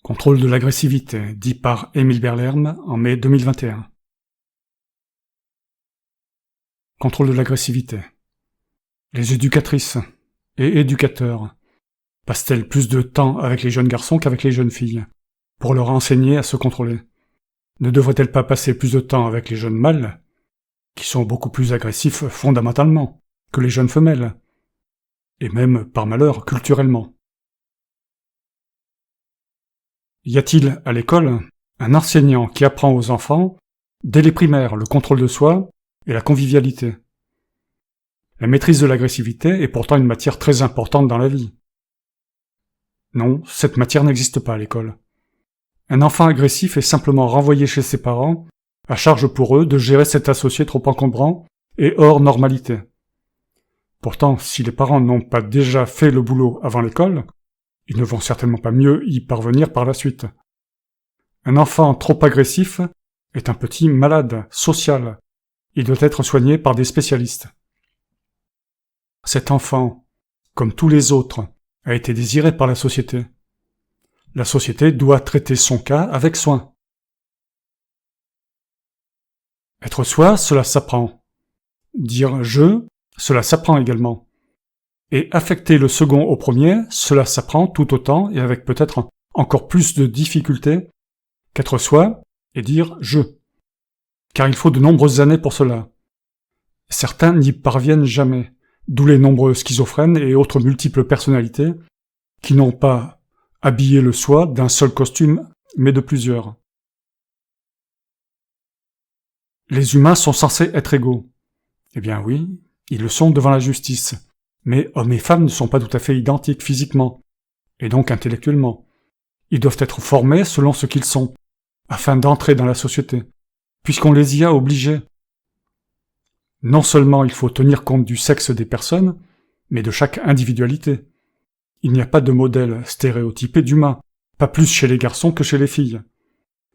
Contrôle de l'agressivité, dit par Émile Berlerme en mai 2021. Contrôle de l'agressivité. Les éducatrices et éducateurs passent-elles plus de temps avec les jeunes garçons qu'avec les jeunes filles, pour leur enseigner à se contrôler? Ne devraient-elles pas passer plus de temps avec les jeunes mâles, qui sont beaucoup plus agressifs fondamentalement que les jeunes femelles, et même, par malheur, culturellement? Y a-t-il, à l'école, un enseignant qui apprend aux enfants, dès les primaires, le contrôle de soi et la convivialité? La maîtrise de l'agressivité est pourtant une matière très importante dans la vie. Non, cette matière n'existe pas à l'école. Un enfant agressif est simplement renvoyé chez ses parents, à charge pour eux de gérer cet associé trop encombrant et hors normalité. Pourtant, si les parents n'ont pas déjà fait le boulot avant l'école, ils ne vont certainement pas mieux y parvenir par la suite. Un enfant trop agressif est un petit malade social. Il doit être soigné par des spécialistes. Cet enfant, comme tous les autres, a été désiré par la société. La société doit traiter son cas avec soin. Être soi, cela s'apprend. Dire « je », cela s'apprend également. Et affecter le second au premier, cela s'apprend tout autant et avec peut-être encore plus de difficultés qu'être soi et dire « je ». Car il faut de nombreuses années pour cela. Certains n'y parviennent jamais, d'où les nombreux schizophrènes et autres multiples personnalités qui n'ont pas habillé le soi d'un seul costume, mais de plusieurs. Les humains sont censés être égaux. Eh bien oui, ils le sont devant la justice. Mais hommes et femmes ne sont pas tout à fait identiques physiquement, et donc intellectuellement. Ils doivent être formés selon ce qu'ils sont, afin d'entrer dans la société, puisqu'on les y a obligés. Non seulement il faut tenir compte du sexe des personnes, mais de chaque individualité. Il n'y a pas de modèle stéréotypé d'humain, pas plus chez les garçons que chez les filles.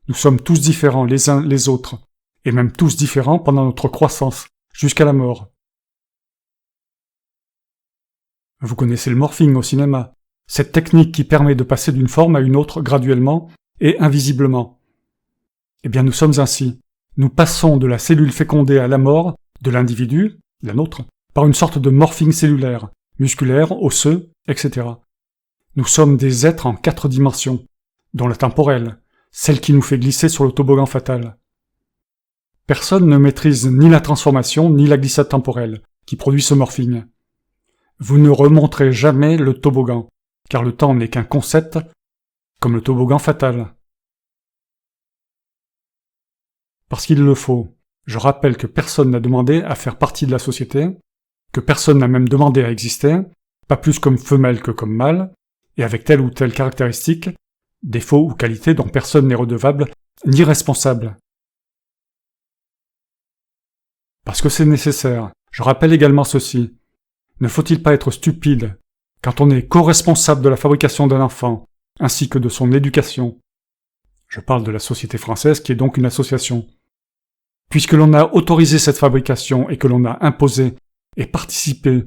Nous sommes tous différents les uns les autres, et même tous différents pendant notre croissance, jusqu'à la mort. Vous connaissez le morphing au cinéma, cette technique qui permet de passer d'une forme à une autre graduellement et invisiblement. Eh bien nous sommes ainsi. Nous passons de la cellule fécondée à la mort de l'individu, la nôtre, par une sorte de morphing cellulaire, musculaire, osseux, etc. Nous sommes des êtres en 4 dimensions, dont la temporelle, celle qui nous fait glisser sur le toboggan fatal. Personne ne maîtrise ni la transformation ni la glissade temporelle, qui produit ce morphing. Vous ne remonterez jamais le toboggan, car le temps n'est qu'un concept, comme le toboggan fatal. Parce qu'il le faut, je rappelle que personne n'a demandé à faire partie de la société, que personne n'a même demandé à exister, pas plus comme femelle que comme mâle, et avec telle ou telle caractéristique, défaut ou qualité dont personne n'est redevable ni responsable. Parce que c'est nécessaire, je rappelle également ceci. Ne faut-il pas être stupide quand on est co-responsable de la fabrication d'un enfant, ainsi que de son éducation? Je parle de la société française qui est donc une association. Puisque l'on a autorisé cette fabrication et que l'on a imposé et participé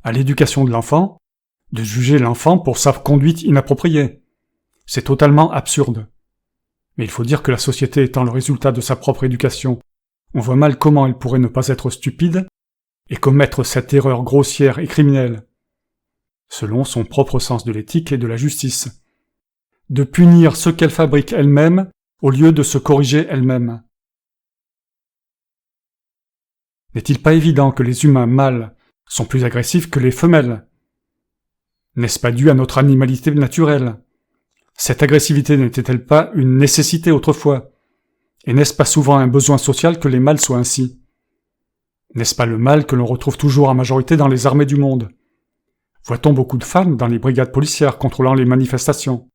à l'éducation de l'enfant, de juger l'enfant pour sa conduite inappropriée. C'est totalement absurde. Mais il faut dire que la société étant le résultat de sa propre éducation, on voit mal comment elle pourrait ne pas être stupide et commettre cette erreur grossière et criminelle, selon son propre sens de l'éthique et de la justice, de punir ce qu'elle fabrique elle-même au lieu de se corriger elle-même. N'est-il pas évident que les humains mâles sont plus agressifs que les femelles? N'est-ce pas dû à notre animalité naturelle? Cette agressivité n'était-elle pas une nécessité autrefois? Et n'est-ce pas souvent un besoin social que les mâles soient ainsi? N'est-ce pas le mal que l'on retrouve toujours en majorité dans les armées du monde? Voit-on beaucoup de femmes dans les brigades policières contrôlant les manifestations?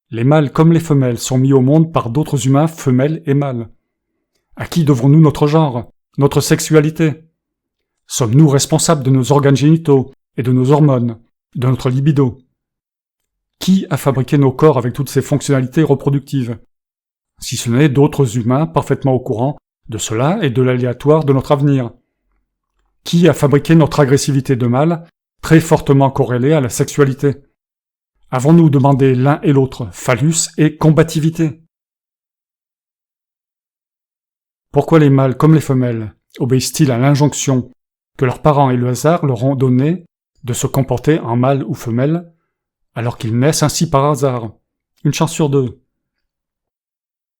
Les mâles comme les femelles sont mis au monde par d'autres humains femelles et mâles. À qui devons-nous notre genre, notre sexualité? Sommes-nous responsables de nos organes génitaux et de nos hormones, de notre libido? Qui a fabriqué nos corps avec toutes ces fonctionnalités reproductives? Si ce n'est d'autres humains parfaitement au courant de cela et de l'aléatoire de notre avenir. Qui a fabriqué notre agressivité de mâle, très fortement corrélée à la sexualité? avons-nous demandé l'un et l'autre phallus et combativité? Pourquoi les mâles comme les femelles obéissent-ils à l'injonction que leurs parents et le hasard leur ont donnée de se comporter en mâle ou femelle, alors qu'ils naissent ainsi par hasard, une chance sur deux?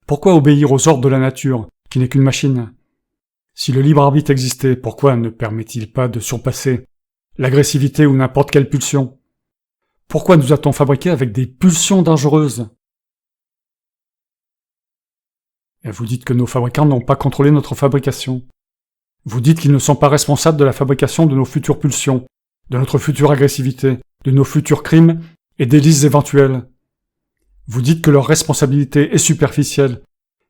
Pourquoi obéir aux ordres de la nature, qui n'est qu'une machine? Si le libre arbitre existait, pourquoi ne permet-il pas de surpasser l'agressivité ou n'importe quelle pulsion? Pourquoi nous a-t-on fabriqués avec des pulsions dangereuses? Et vous dites que nos fabricants n'ont pas contrôlé notre fabrication. Vous dites qu'ils ne sont pas responsables de la fabrication de nos futures pulsions, de notre future agressivité, de nos futurs crimes et délices éventuels. Vous dites que leur responsabilité est superficielle,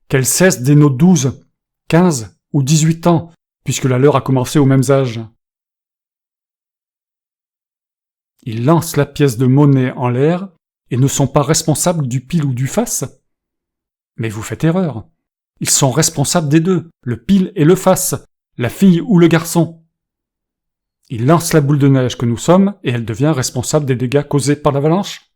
qu'elle cesse dès nos 12, 15 ou 18 ans, puisque la leur a commencé au même âge. Ils lancent la pièce de monnaie en l'air et ne sont pas responsables du pile ou du face. Mais vous faites erreur. Ils sont responsables des deux, le pile et le face, la fille ou le garçon. Ils lancent la boule de neige que nous sommes et elle devient responsable des dégâts causés par l'avalanche.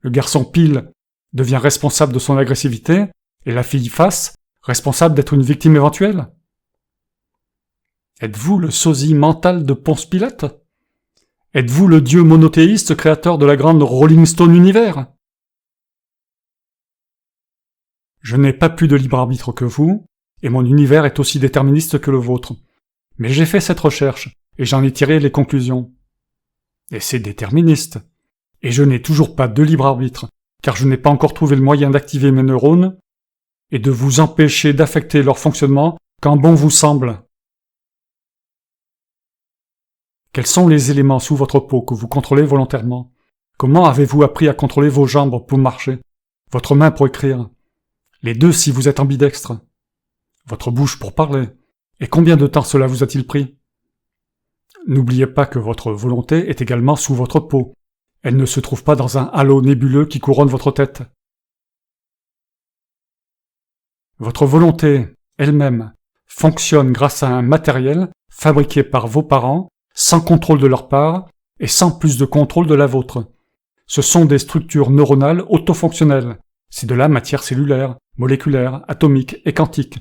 Le garçon pile devient responsable de son agressivité et la fille face responsable d'être une victime éventuelle. Êtes-vous le sosie mental de Ponce Pilate? Êtes-vous le dieu monothéiste créateur de la grande Rolling Stone univers? Je n'ai pas plus de libre arbitre que vous, et mon univers est aussi déterministe que le vôtre. Mais j'ai fait cette recherche, et j'en ai tiré les conclusions. Et c'est déterministe. Et je n'ai toujours pas de libre arbitre, car je n'ai pas encore trouvé le moyen d'activer mes neurones, et de vous empêcher d'affecter leur fonctionnement quand bon vous semble. Quels sont les éléments sous votre peau que vous contrôlez volontairement? Comment avez-vous appris à contrôler vos jambes pour marcher, votre main pour écrire, les deux si vous êtes ambidextre, votre bouche pour parler, et combien de temps cela vous a-t-il pris? N'oubliez pas que votre volonté est également sous votre peau. Elle ne se trouve pas dans un halo nébuleux qui couronne votre tête. Votre volonté, elle-même, fonctionne grâce à un matériel fabriqué par vos parents, sans contrôle de leur part, et sans plus de contrôle de la vôtre. Ce sont des structures neuronales autofonctionnelles. C'est de la matière cellulaire, moléculaire, atomique et quantique,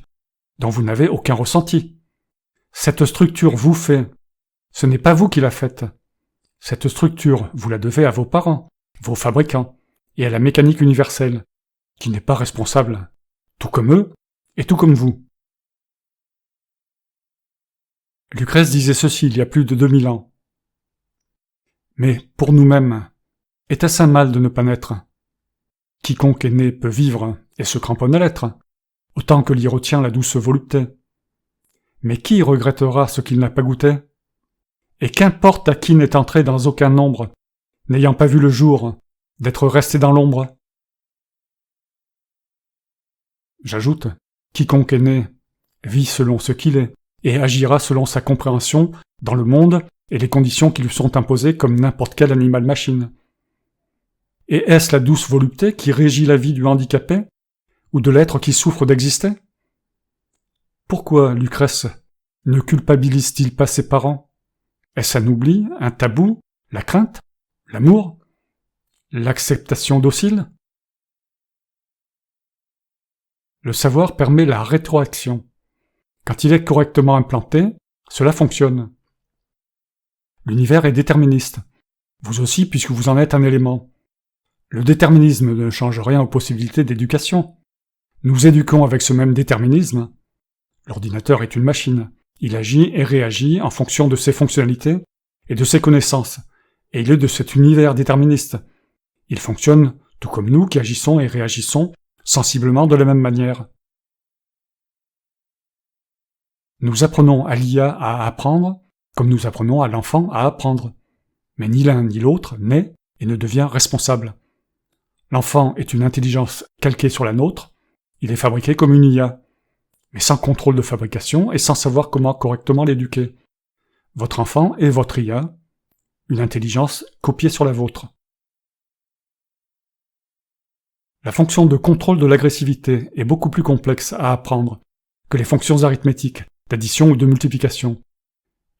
dont vous n'avez aucun ressenti. Cette structure vous fait. Ce n'est pas vous qui la faites. Cette structure, vous la devez à vos parents, vos fabricants, et à la mécanique universelle, qui n'est pas responsable, tout comme eux, et tout comme vous. Lucrèce disait ceci il y a plus de 2000 ans. Mais, pour nous-mêmes, était-ce un mal de ne pas naître? Quiconque est né peut vivre et se cramponne à l'être, autant que l'y retient la douce volupté. Mais qui regrettera ce qu'il n'a pas goûté? Et qu'importe à qui n'est entré dans aucun nombre, n'ayant pas vu le jour, d'être resté dans l'ombre? J'ajoute, quiconque est né vit selon ce qu'il est, et agira selon sa compréhension dans le monde et les conditions qui lui sont imposées comme n'importe quel animal-machine. Et est-ce la douce volupté qui régit la vie du handicapé, ou de l'être qui souffre d'exister? Pourquoi Lucrèce ne culpabilise-t-il pas ses parents? Est-ce un oubli, un tabou, la crainte, l'amour, l'acceptation docile? Le savoir permet la rétroaction. Quand il est correctement implanté, cela fonctionne. L'univers est déterministe. Vous aussi, puisque vous en êtes un élément. Le déterminisme ne change rien aux possibilités d'éducation. Nous éduquons avec ce même déterminisme. L'ordinateur est une machine. Il agit et réagit en fonction de ses fonctionnalités et de ses connaissances, et il est de cet univers déterministe. Il fonctionne tout comme nous qui agissons et réagissons sensiblement de la même manière. Nous apprenons à l'IA à apprendre, comme nous apprenons à l'enfant à apprendre. Mais ni l'un ni l'autre n'est et ne devient responsable. L'enfant est une intelligence calquée sur la nôtre, il est fabriqué comme une IA, mais sans contrôle de fabrication et sans savoir comment correctement l'éduquer. Votre enfant est votre IA, une intelligence copiée sur la vôtre. La fonction de contrôle de l'agressivité est beaucoup plus complexe à apprendre que les fonctions arithmétiques, d'addition ou de multiplication.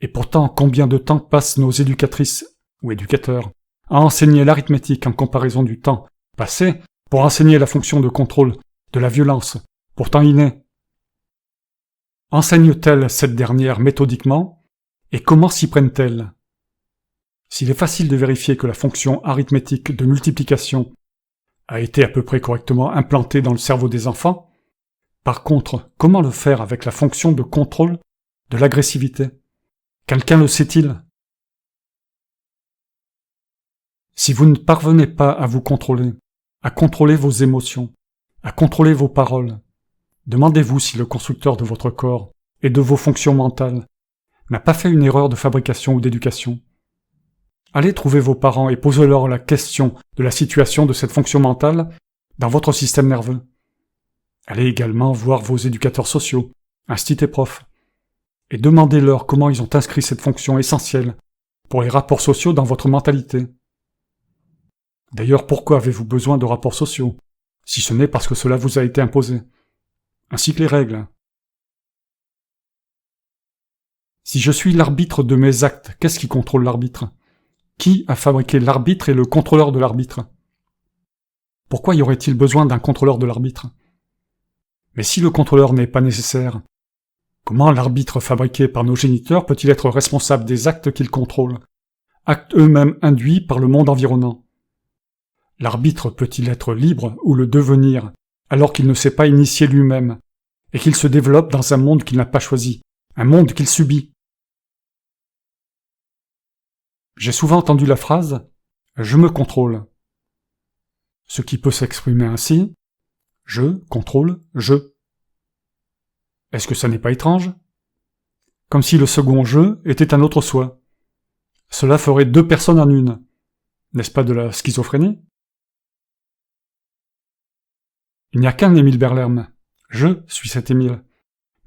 Et pourtant, combien de temps passent nos éducatrices ou éducateurs à enseigner l'arithmétique en comparaison du temps passé pour enseigner la fonction de contrôle de la violence, pourtant innée? Enseignent-elles cette dernière méthodiquement, et comment s'y prennent-elles? S'il est facile de vérifier que la fonction arithmétique de multiplication a été à peu près correctement implantée dans le cerveau des enfants, par contre, comment le faire avec la fonction de contrôle de l'agressivité? Quelqu'un le sait-il? Si vous ne parvenez pas à vous contrôler, à contrôler vos émotions, à contrôler vos paroles, demandez-vous si le constructeur de votre corps et de vos fonctions mentales n'a pas fait une erreur de fabrication ou d'éducation. Allez trouver vos parents et posez-leur la question de la situation de cette fonction mentale dans votre système nerveux. Allez également voir vos éducateurs sociaux, instituts et profs, et demandez-leur comment ils ont inscrit cette fonction essentielle pour les rapports sociaux dans votre mentalité. D'ailleurs, pourquoi avez-vous besoin de rapports sociaux, si ce n'est parce que cela vous a été imposé, ainsi que les règles? Si je suis l'arbitre de mes actes, qu'est-ce qui contrôle l'arbitre? Qui a fabriqué l'arbitre et le contrôleur de l'arbitre? Pourquoi y aurait-il besoin d'un contrôleur de l'arbitre? Mais si le contrôleur n'est pas nécessaire, comment l'arbitre fabriqué par nos géniteurs peut-il être responsable des actes qu'il contrôle, actes eux-mêmes induits par le monde environnant? L'arbitre peut-il être libre ou le devenir, alors qu'il ne s'est pas initié lui-même, et qu'il se développe dans un monde qu'il n'a pas choisi, un monde qu'il subit? J'ai souvent entendu la phrase « je me contrôle », ce qui peut s'exprimer ainsi « je contrôle je ». Est-ce que ça n'est pas étrange? Comme si le second je était un autre soi. Cela ferait deux personnes en une. N'est-ce pas de la schizophrénie? Il n'y a qu'un Émile Berlerme. Je suis cet Émile.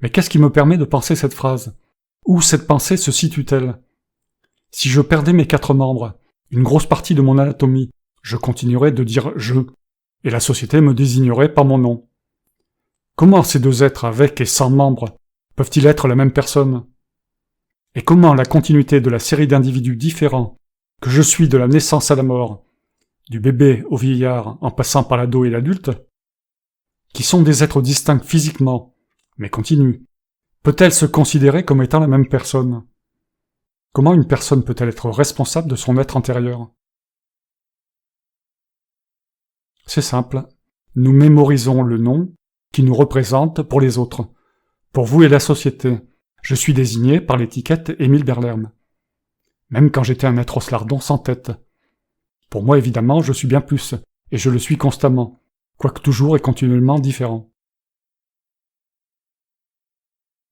Mais qu'est-ce qui me permet de penser cette phrase? Où cette pensée se situe-t-elle? Si je perdais mes 4 membres, une grosse partie de mon anatomie, je continuerais de dire « je », et la société me désignerait par mon nom. Comment ces deux êtres avec et sans membres peuvent-ils être la même personne? Et comment la continuité de la série d'individus différents que je suis de la naissance à la mort, du bébé au vieillard en passant par l'ado et l'adulte, qui sont des êtres distincts physiquement, mais continus, peut-elle se considérer comme étant la même personne? Comment une personne peut-elle être responsable de son être antérieur? C'est simple, nous mémorisons le nom qui nous représente pour les autres. Pour vous et la société, je suis désigné par l'étiquette Émile Berlerme. Même quand j'étais un être oslardon sans tête. Pour moi, évidemment, je suis bien plus, et je le suis constamment, quoique toujours et continuellement différent.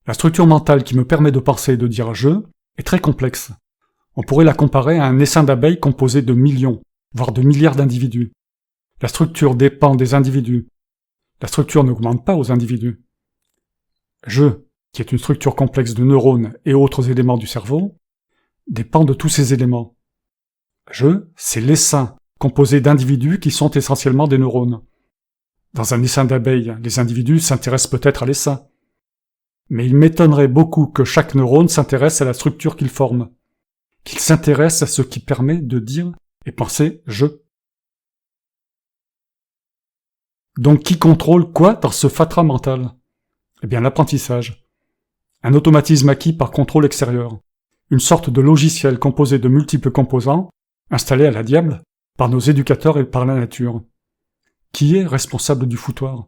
La structure mentale qui me permet de penser et de dire « je » est très complexe. On pourrait la comparer à un essaim d'abeilles composé de millions, voire de milliards d'individus. La structure dépend des individus. La structure n'augmente pas aux individus. Je, qui est une structure complexe de neurones et autres éléments du cerveau, dépend de tous ces éléments. Je, c'est l'essaim, composé d'individus qui sont essentiellement des neurones. Dans un essaim d'abeilles, les individus s'intéressent peut-être à l'essaim. Mais il m'étonnerait beaucoup que chaque neurone s'intéresse à la structure qu'il forme, qu'il s'intéresse à ce qui permet de dire et penser « je ». Donc qui contrôle quoi dans ce fatras mental? Eh bien l'apprentissage. Un automatisme acquis par contrôle extérieur. Une sorte de logiciel composé de multiples composants, installé à la diable, par nos éducateurs et par la nature. Qui est responsable du foutoir?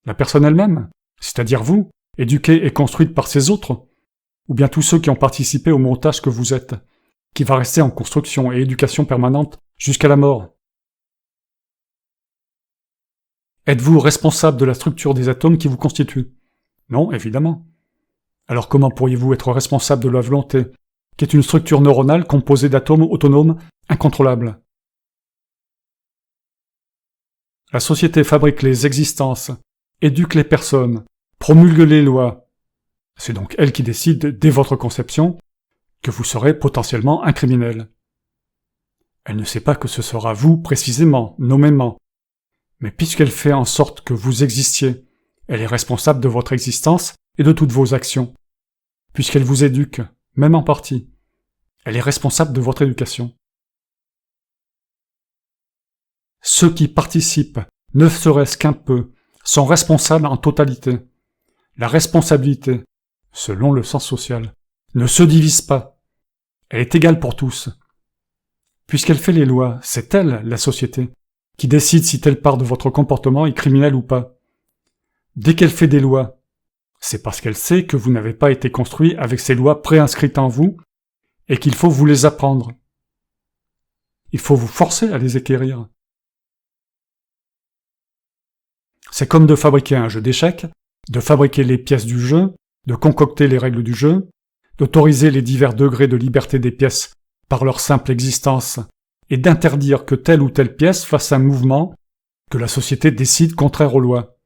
La personne elle-même, c'est-à-dire vous, éduquée et construite par ces autres? Ou bien tous ceux qui ont participé au montage que vous êtes, qui va rester en construction et éducation permanente jusqu'à la mort? Êtes-vous responsable de la structure des atomes qui vous constituent? Non, évidemment. Alors comment pourriez-vous être responsable de la volonté, qui est une structure neuronale composée d'atomes autonomes, incontrôlables? La société fabrique les existences, éduque les personnes, promulgue les lois. C'est donc elle qui décide, dès votre conception, que vous serez potentiellement un criminel. Elle ne sait pas que ce sera vous précisément, nommément. Mais puisqu'elle fait en sorte que vous existiez, elle est responsable de votre existence et de toutes vos actions. Puisqu'elle vous éduque, même en partie, elle est responsable de votre éducation. Ceux qui participent, ne serait-ce qu'un peu, sont responsables en totalité. La responsabilité, selon le sens social, ne se divise pas. Elle est égale pour tous. Puisqu'elle fait les lois, c'est elle, la société, qui décide si telle part de votre comportement est criminelle ou pas. Dès qu'elle fait des lois, c'est parce qu'elle sait que vous n'avez pas été construit avec ces lois préinscrites en vous et qu'il faut vous les apprendre. Il faut vous forcer à les acquérir. C'est comme de fabriquer un jeu d'échecs, de fabriquer les pièces du jeu, de concocter les règles du jeu, d'autoriser les divers degrés de liberté des pièces par leur simple existence et d'interdire que telle ou telle pièce fasse un mouvement que la société décide contraire aux lois.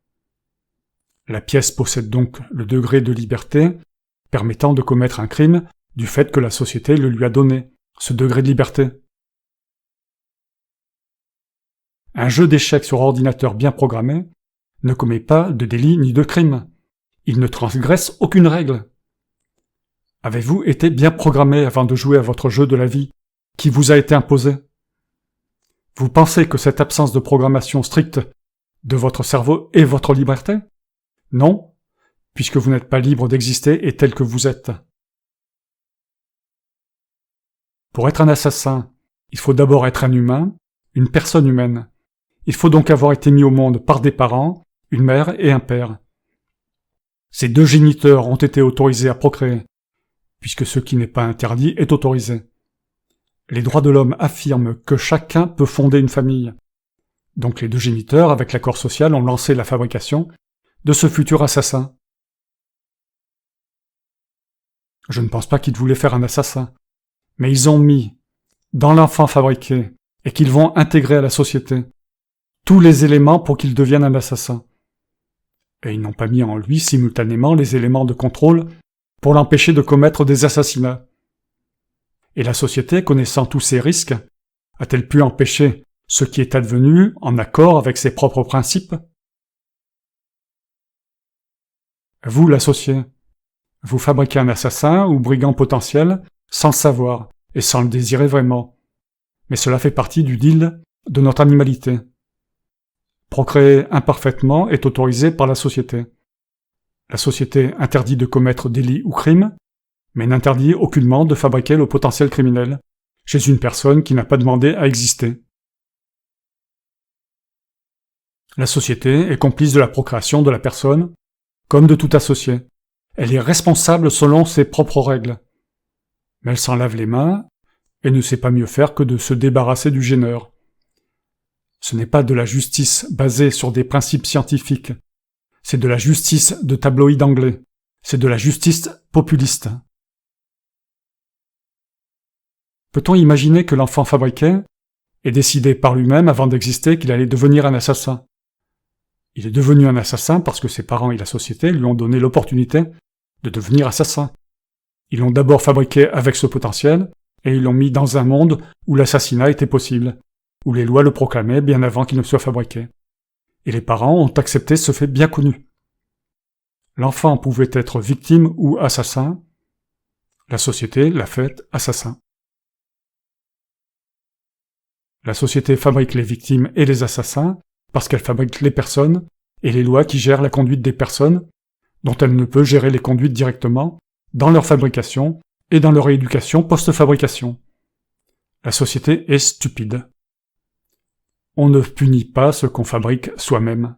La pièce possède donc le degré de liberté permettant de commettre un crime du fait que la société le lui a donné, ce degré de liberté. Un jeu d'échecs sur ordinateur bien programmé ne commet pas de délit ni de crime. Il ne transgresse aucune règle. Avez-vous été bien programmé avant de jouer à votre jeu de la vie, qui vous a été imposé? Vous pensez que cette absence de programmation stricte de votre cerveau est votre liberté? Non, puisque vous n'êtes pas libre d'exister et tel que vous êtes. Pour être un assassin, il faut d'abord être un humain, une personne humaine. Il faut donc avoir été mis au monde par des parents, une mère et un père. Ces deux géniteurs ont été autorisés à procréer, puisque ce qui n'est pas interdit est autorisé. Les droits de l'homme affirment que chacun peut fonder une famille. Donc les deux géniteurs, avec l'accord social, ont lancé la fabrication de ce futur assassin. Je ne pense pas qu'ils voulaient faire un assassin, mais ils ont mis dans l'enfant fabriqué et qu'ils vont intégrer à la société tous les éléments pour qu'il devienne un assassin. Et ils n'ont pas mis en lui simultanément les éléments de contrôle pour l'empêcher de commettre des assassinats. Et la société, connaissant tous ces risques, a-t-elle pu empêcher ce qui est advenu en accord avec ses propres principes? Vous, l'associé, vous fabriquez un assassin ou brigand potentiel sans le savoir et sans le désirer vraiment. Mais cela fait partie du deal de notre animalité. Procréer imparfaitement est autorisé par la société. La société interdit de commettre délit ou crime, mais n'interdit aucunement de fabriquer le potentiel criminel chez une personne qui n'a pas demandé à exister. La société est complice de la procréation de la personne, comme de tout associé. Elle est responsable selon ses propres règles. Mais elle s'en lave les mains et ne sait pas mieux faire que de se débarrasser du gêneur. Ce n'est pas de la justice basée sur des principes scientifiques. C'est de la justice de tabloïd anglais. C'est de la justice populiste. Peut-on imaginer que l'enfant fabriqué ait décidé par lui-même avant d'exister qu'il allait devenir un assassin? Il est devenu un assassin parce que ses parents et la société lui ont donné l'opportunité de devenir assassin. Ils l'ont d'abord fabriqué avec ce potentiel et ils l'ont mis dans un monde où l'assassinat était possible, où les lois le proclamaient bien avant qu'il ne soit fabriqué. Et les parents ont accepté ce fait bien connu. L'enfant pouvait être victime ou assassin. La société l'a fait assassin. La société fabrique les victimes et les assassins parce qu'elle fabrique les personnes et les lois qui gèrent la conduite des personnes, dont elle ne peut gérer les conduites directement, dans leur fabrication et dans leur éducation post-fabrication. La société est stupide. On ne punit pas ce qu'on fabrique soi-même.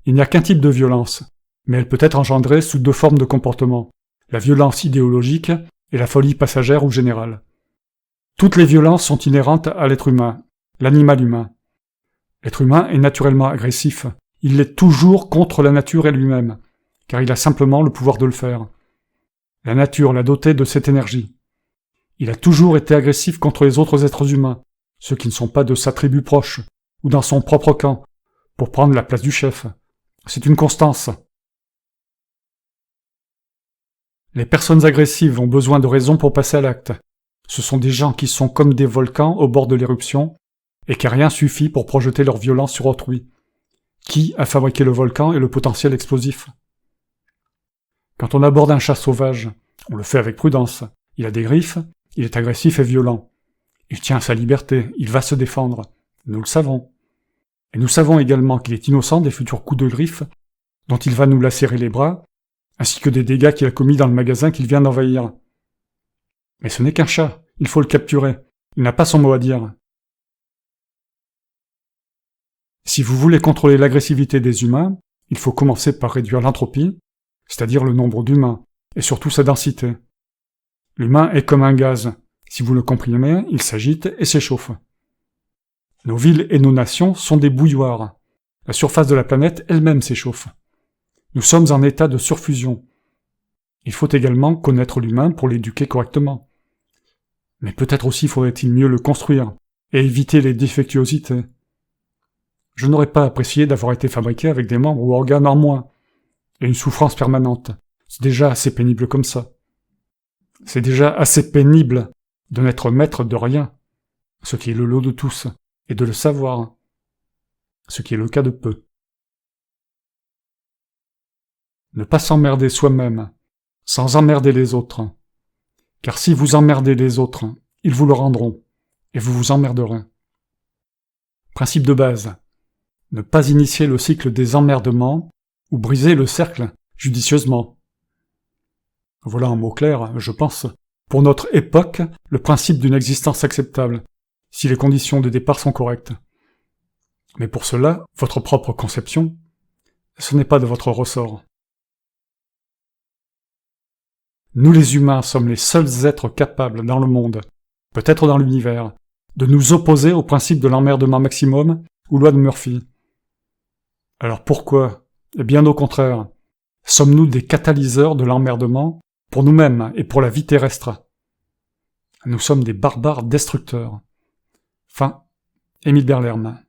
Il n'y a qu'un type de violence, mais elle peut être engendrée sous deux formes de comportement, la violence idéologique et la folie passagère ou générale. Toutes les violences sont inhérentes à l'être humain, l'animal humain. L'être humain est naturellement agressif. Il l'est toujours contre la nature et lui-même, car il a simplement le pouvoir de le faire. La nature l'a doté de cette énergie. Il a toujours été agressif contre les autres êtres humains, ceux qui ne sont pas de sa tribu proche, ou dans son propre camp, pour prendre la place du chef. C'est une constance. Les personnes agressives ont besoin de raisons pour passer à l'acte. Ce sont des gens qui sont comme des volcans au bord de l'éruption, et qu'à rien suffit pour projeter leur violence sur autrui. Qui a fabriqué le volcan et le potentiel explosif? Quand on aborde un chat sauvage, on le fait avec prudence. Il a des griffes, il est agressif et violent. Il tient à sa liberté, il va se défendre. Nous le savons. Et nous savons également qu'il est innocent des futurs coups de griffe dont il va nous lacérer les bras, ainsi que des dégâts qu'il a commis dans le magasin qu'il vient d'envahir. Mais ce n'est qu'un chat, il faut le capturer. Il n'a pas son mot à dire. Si vous voulez contrôler l'agressivité des humains, il faut commencer par réduire l'entropie, c'est-à-dire le nombre d'humains, et surtout sa densité. L'humain est comme un gaz. Si vous le comprimez, il s'agite et s'échauffe. Nos villes et nos nations sont des bouilloires. La surface de la planète elle-même s'échauffe. Nous sommes en état de surfusion. Il faut également connaître l'humain pour l'éduquer correctement. Mais peut-être aussi faudrait-il mieux le construire, et éviter les défectuosités. Je n'aurais pas apprécié d'avoir été fabriqué avec des membres ou organes en moins, et une souffrance permanente. C'est déjà assez pénible comme ça. C'est déjà assez pénible de n'être maître de rien, ce qui est le lot de tous, et de le savoir, ce qui est le cas de peu. Ne pas s'emmerder soi-même, sans emmerder les autres. Car si vous emmerdez les autres, ils vous le rendront, et vous vous emmerderez. Principe de base. Ne pas initier le cycle des emmerdements, ou briser le cercle judicieusement. Voilà un mot clair, je pense, pour notre époque, le principe d'une existence acceptable, si les conditions de départ sont correctes. Mais pour cela, votre propre conception, ce n'est pas de votre ressort. Nous les humains sommes les seuls êtres capables dans le monde, peut-être dans l'univers, de nous opposer au principe de l'emmerdement maximum ou loi de Murphy. Alors pourquoi? Eh bien au contraire, sommes-nous des catalyseurs de l'emmerdement pour nous-mêmes et pour la vie terrestre? Nous sommes des barbares destructeurs. Fin, Émile Berlerme.